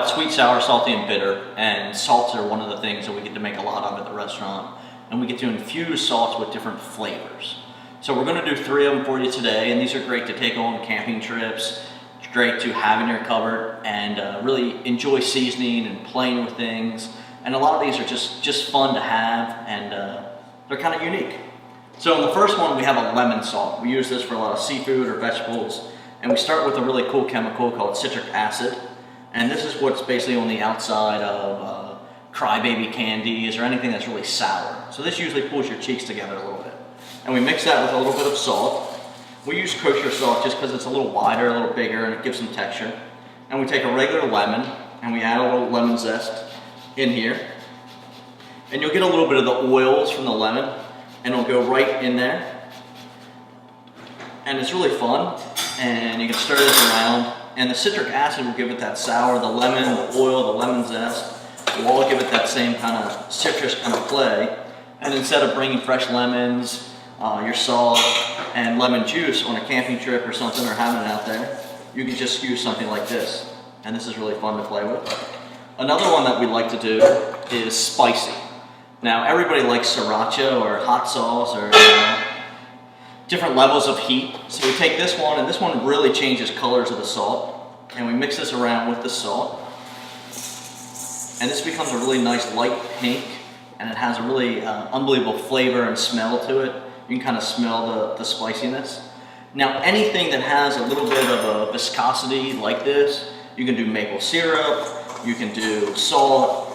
about sweet, sour, salty, and bitter, and salts are one of the things that we get to make a lot of at the restaurant, and we get to infuse salts with different flavors. So we're going to do 3 of them for you today, and these are great to take on camping trips. It's great to have in your cupboard and really enjoy seasoning and playing with things. And a lot of these are just fun to have, and they're kind of unique. So in the first one, we have a lemon salt. We use this for a lot of seafood or vegetables. And we start with a really cool chemical called citric acid. And this is what's basically on the outside of crybaby candies or anything that's really sour. So this usually pulls your cheeks together a little bit. And we mix that with a little bit of salt. We use kosher salt just because it's a little wider, a little bigger, and it gives some texture. And we take a regular lemon and we add a little lemon zest in here. And you'll get a little bit of the oils from the lemon, and it'll go right in there. And it's really fun. And you can stir this around. And the citric acid will give it that sour, the lemon, the oil, the lemon zest will all give it that same kind of citrus kind of play. And instead of bringing fresh lemons, your salt, and lemon juice on a camping trip or something, or having it out there, you can just use something like this. And this is really fun to play with. Another one that we like to do is spicy. Now everybody likes sriracha or hot sauce or different levels of heat. So we take this one, and this one really changes colors of the salt, and we mix this around with the salt. And this becomes a really nice light pink, and it has a really unbelievable flavor and smell to it. You can kind of smell the spiciness. Now anything that has a little bit of a viscosity like this, you can do maple syrup, you can do salt.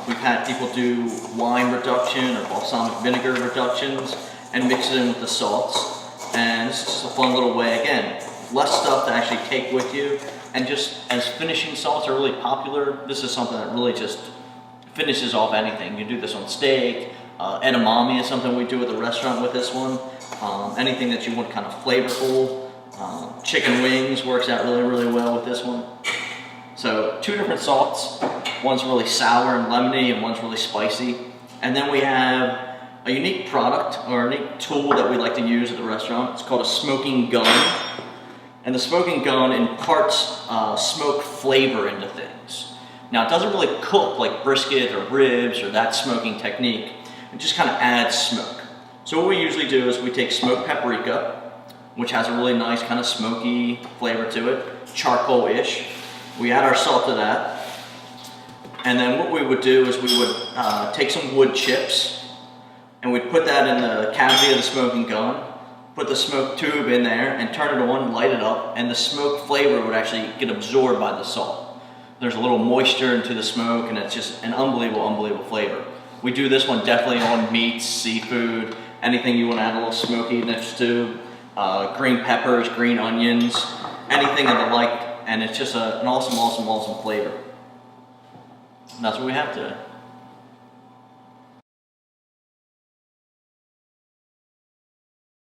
We've had people do wine reduction or balsamic vinegar reductions and mix it in with the salts. And it's just a fun little way, again, less stuff to actually take with you. And just as finishing salts are really popular, this is something that really just finishes off anything. You do this on steak. Edamame is something we do at the restaurant with this one. Anything that you want kind of flavorful. Chicken wings works out really, really well with this one. So 2 different salts. One's really sour and lemony, and one's really spicy. And then we have a unique product or a unique tool that we like to use at the restaurant. It's called a smoking gun. And the smoking gun imparts smoke flavor into things. Now it doesn't really cook like brisket or ribs or that smoking technique. It just kind of adds smoke. So what we usually do is we take smoked paprika, which has a really nice kind of smoky flavor to it, charcoal-ish. We add our salt to that. And then what we would do is we would take some wood chips, and we'd put that in the cavity of the smoking gun, put the smoke tube in there, and turn it on, light it up, and the smoke flavor would actually get absorbed by the salt. There's a little moisture into the smoke, and it's just an unbelievable, unbelievable flavor. We do this one definitely on meats, seafood, anything you want to add a little smokiness to, green peppers, green onions, anything of the like, and it's just an awesome, awesome, awesome flavor. And that's what we have today.